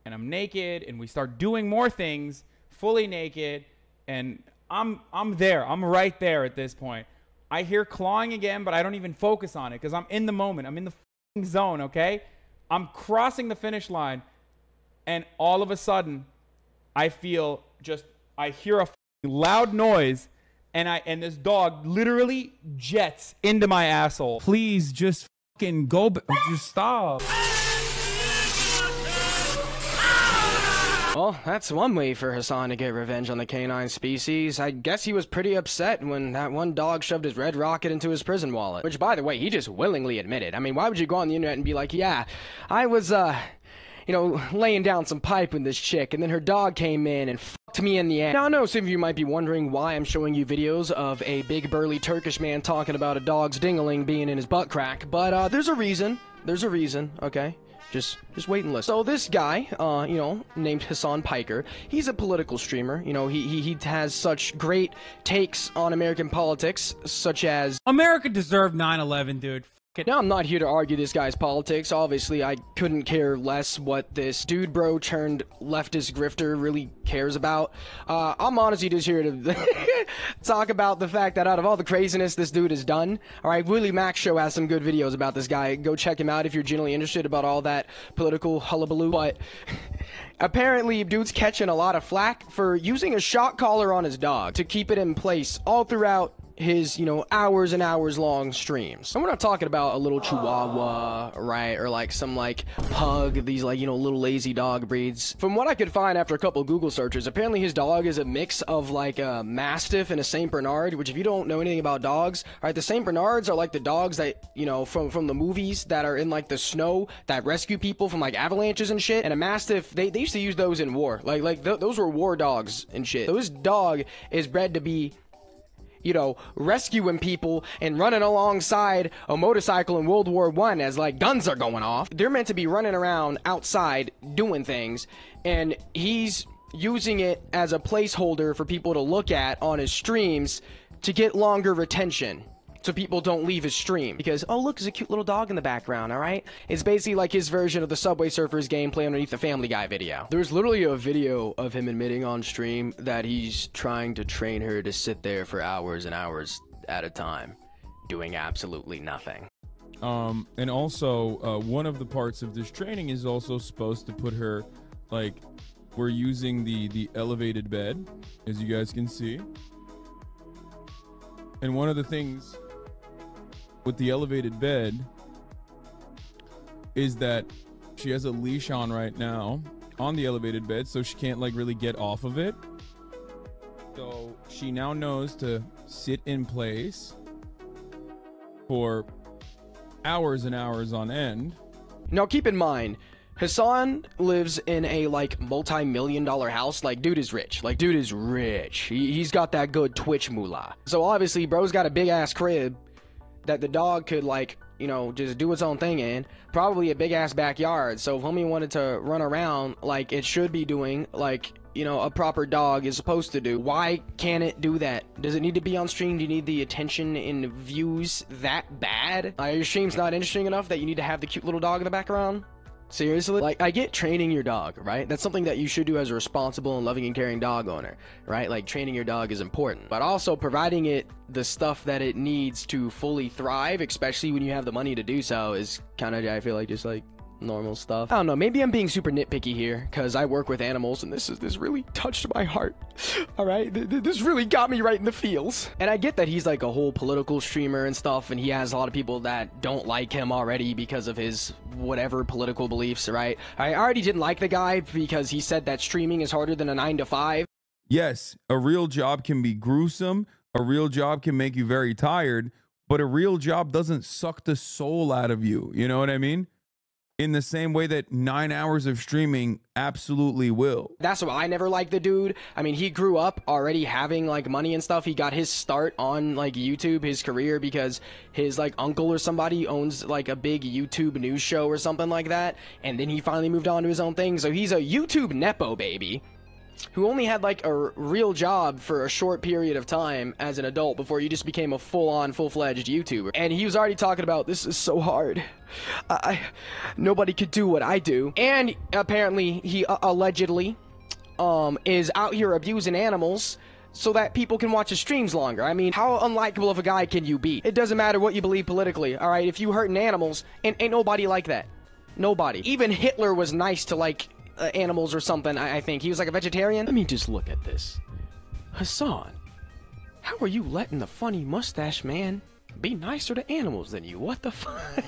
and I'm naked, and we start doing more things fully naked, and I'm there. I'm right there at this point. I hear clawing again, but I don't even focus on it because I'm in the moment. I'm in the zone, okay? I'm crossing the finish line, and all of a sudden, I hear a loud noise, and this dog literally jets into my asshole. Please just fucking go, just stop. Well, that's one way for Hasan to get revenge on the canine species. I guess he was pretty upset when that one dog shoved his red rocket into his prison wallet. Which, by the way, he just willingly admitted. I mean, why would you go on the internet and be like, yeah, I was, you know, laying down some pipe with this chick, and then her dog came in and fucked me in the ass. Now, I know some of you might be wondering why I'm showing you videos of a big burly Turkish man talking about a dog's dingling being in his butt crack, but there's a reason. There's a reason, okay? Just wait and listen. So this guy, you know, named Hasan Piker, he's a political streamer. You know, he has such great takes on American politics, such as America deserved 9/11, dude. Now, I'm not here to argue this guy's politics. Obviously, I couldn't care less what this dude bro turned leftist grifter really cares about. I'm honestly just here to talk about the fact that out of all the craziness this dude has done, alright, Willie Mac Show has some good videos about this guy. Go check him out if you're genuinely interested about all that political hullabaloo. But apparently, dude's catching a lot of flack for using a shock collar on his dog to keep it in place all throughout his, you know, hours and hours long streams. And we're not talking about a little chihuahua, right, or like some like pug, these like, you know, little lazy dog breeds. From what I could find after a couple of Google searches, apparently his dog is a mix of like a Mastiff and a Saint Bernard, which if you don't know anything about dogs, right, the Saint Bernards are like the dogs that, you know, from the movies that are in like the snow that rescue people from like avalanches and shit. And a Mastiff, they used to use those in war. Those were war dogs and shit. So this dog is bred to be, you know, rescuing people and running alongside a motorcycle in World War I as, like, guns are going off. They're meant to be running around outside doing things, and he's using it as a placeholder for people to look at on his streams to get longer retention, so people don't leave his stream. Because, oh, look, there's a cute little dog in the background, alright? It's basically like his version of the Subway Surfers gameplay underneath the Family Guy video. There's literally a video of him admitting on stream that he's trying to train her to sit there for hours and hours at a time, doing absolutely nothing. And also, one of the parts of this training is also supposed to put her, like, we're using the elevated bed, as you guys can see. And one of the things with the elevated bed is that she has a leash on right now on the elevated bed, so she can't like really get off of it. So she now knows to sit in place for hours and hours on end. Now keep in mind, Hasan lives in a like multi-million-dollar house. Like, dude is rich. Like, dude is rich. He's got that good Twitch moolah. So obviously bro's got a big ass crib that the dog could, like, you know, just do its own thing in. Probably a big ass backyard. So if homie wanted to run around like it should be doing, like, you know, a proper dog is supposed to do, why can't it do that? Does it need to be on stream? Do you need the attention and views that bad? Your stream's not interesting enough that you need to have the cute little dog in the background? Seriously? Like, I get training your dog, right? That's something that you should do as a responsible and loving and caring dog owner, right? Like, training your dog is important. But also providing it the stuff that it needs to fully thrive, especially when you have the money to do so, is kind of, I feel like, just like normal stuff. I don't know, maybe I'm being super nitpicky here because I work with animals and this really touched my heart. All right, this really got me right in the feels. And I get that he's like a whole political streamer and stuff, and he has a lot of people that don't like him already because of his whatever political beliefs, right? I already didn't like the guy because he said that streaming is harder than a 9 to 5. Yes, a real job can be gruesome. A real job can make you very tired, but a real job doesn't suck the soul out of you. You know what I mean? In the same way that 9 hours of streaming absolutely will. That's why I never liked the dude. I mean, he grew up already having like money and stuff. He got his start on like YouTube, his career, because his like uncle or somebody owns like a big YouTube news show or something like that. And then he finally moved on to his own thing. So he's a YouTube Nepo baby. who only had like a real job for a short period of time as an adult before you just became a full-on, full-fledged YouTuber. And he was already talking about, this is so hard. Nobody could do what I do. And apparently he allegedly is out here abusing animals so that people can watch his streams longer. I mean, how unlikable of a guy can you be? It doesn't matter what you believe politically, alright? If you hurting animals, and ain't nobody like that. Nobody. Even Hitler was nice to, like, animals or something, I think. He was like a vegetarian. Let me just look at this. Hasan, how are you letting the funny mustache man be nicer to animals than you? What the fuck?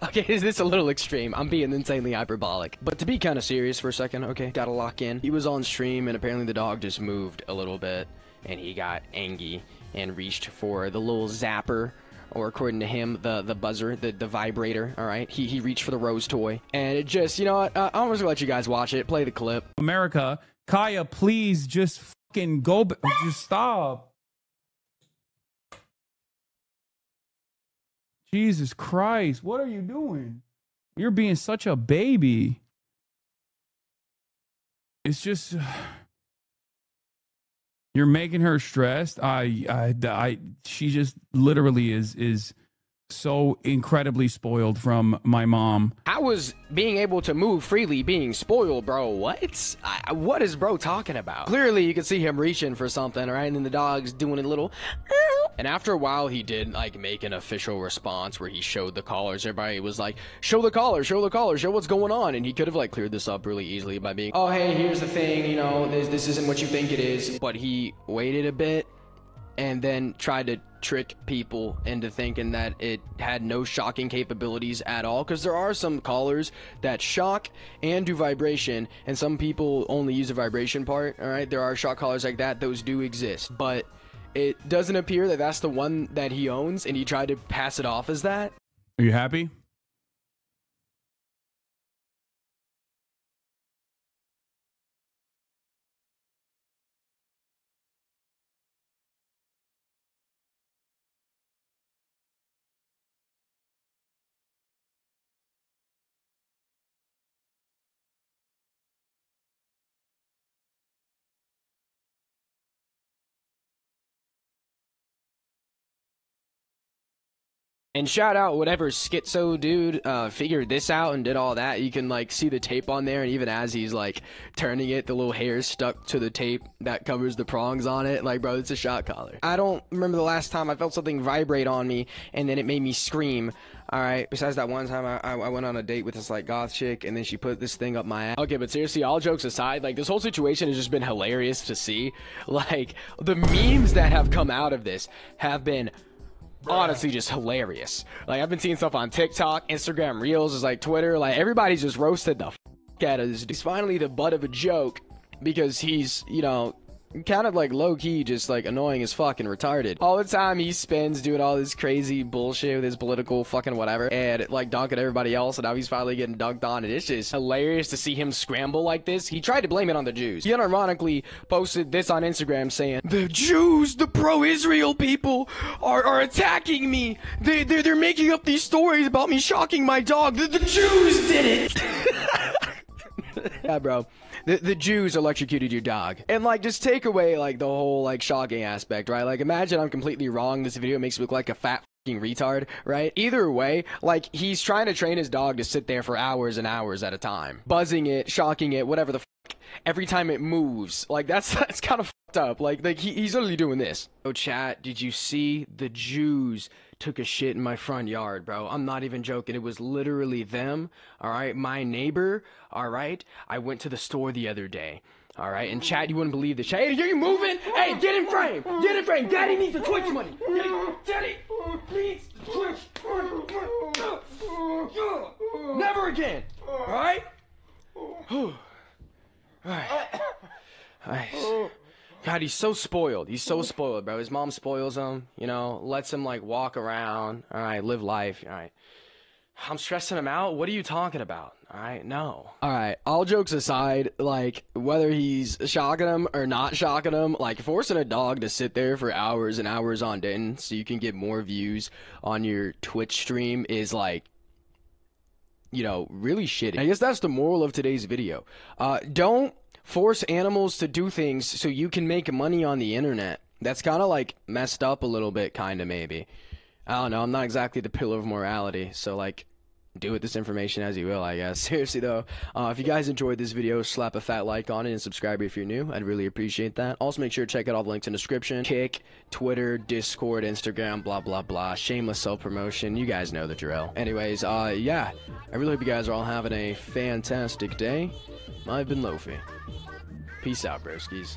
Okay, is this a little extreme? I'm being insanely hyperbolic. But to be kind of serious for a second, okay, gotta lock in. He was on stream and apparently the dog just moved a little bit and he got angry and reached for the little zapper, or according to him, the buzzer, the vibrator, all right? He reached for the Rose toy. And it just, you know what? I'm just gonna let you guys watch it. Play the clip. America, Kaya, please just fucking go. Just stop. Jesus Christ, what are you doing? You're being such a baby. It's just you're making her stressed. She just literally is so incredibly spoiled from my mom. I was being able to move freely, being spoiled, bro. What? What is bro talking about? Clearly, you can see him reaching for something, right? And then the dog's doing a little. And after a while, he did, like, make an official response where he showed the collars. Everybody was like, show the collar, show the collar, show what's going on. And he could have, like, cleared this up really easily by being, oh, hey, here's the thing, you know, this isn't what you think it is. But he waited a bit and then tried to trick people into thinking that it had no shocking capabilities at all, because there are some collars that shock and do vibration, and some people only use the vibration part. All right, there are shock collars like that, those do exist, but it doesn't appear that that's the one that he owns, and he tried to pass it off as that. Are you happy? And shout out whatever schizo dude figured this out and did all that. You can like see the tape on there, and even as he's like turning it, the little hair stuck to the tape that covers the prongs on it. Like, bro, it's a shock collar. I don't remember the last time I felt something vibrate on me and then it made me scream. All right, besides that one time I went on a date with this like goth chick, and then she put this thing up my ass. Okay, but seriously, all jokes aside, like, this whole situation has just been hilarious to see. Like, the memes that have come out of this have been honestly just hilarious. Like, I've been seeing stuff on TikTok, Instagram Reels, is like Twitter, like everybody's just roasted the out of this. He's finally the butt of a joke because he's, you know, kind of like low-key just like annoying as fuck and retarded. All the time he spends doing all this crazy bullshit with his political fucking whatever and like dunking everybody else, and now he's finally getting dunked on, and it's just hilarious to see him scramble like this. He tried to blame it on the Jews. He unironically posted this on Instagram saying, the Jews, the pro-Israel people are attacking me. They're making up these stories about me shocking my dog. The Jews did it. Yeah, bro. The Jews electrocuted your dog. And, like, just take away, like, the whole, like, shocking aspect, right? Like, imagine I'm completely wrong. This video makes me look like a fat fucking retard, right? Either way, like, he's trying to train his dog to sit there for hours and hours at a time. Buzzing it, shocking it, whatever the fuck. Every time it moves. Like, that's kind of fucked up. Like he's literally doing this. Oh, chat, did you see the Jews took a shit in my front yard, bro? I'm not even joking. It was literally them, all right? My neighbor, all right? I went to the store the other day, all right? And chat, you wouldn't believe this. Hey, are you moving? Hey, get in frame! Get in frame! Daddy needs the Twitch money! Daddy needs the Twitch money! Never again! All right? All right. God, he's so spoiled. He's so spoiled, bro. His mom spoils him, you know, lets him, like, walk around, all right, live life, all right. I'm stressing him out? What are you talking about? All right, no. All right, all jokes aside, like, whether he's shocking him or not shocking him, like, forcing a dog to sit there for hours and hours on end so you can get more views on your Twitch stream is, like, you know, really shitty. I guess that's the moral of today's video. Don't force animals to do things so you can make money on the internet. That's kind of like messed up a little bit, kind of, maybe. I don't know. I'm not exactly the pillar of morality, so like, do with this information as you will, I guess. Seriously though, if you guys enjoyed this video, slap a fat like on it and subscribe if you're new. I'd really appreciate that. Also, make sure to check out all the links in the description. Kick, Twitter, Discord, Instagram, blah blah blah. Shameless self-promotion. You guys know the drill. Anyways, yeah, I really hope you guys are all having a fantastic day. I've been Lofi. Peace out, broskies.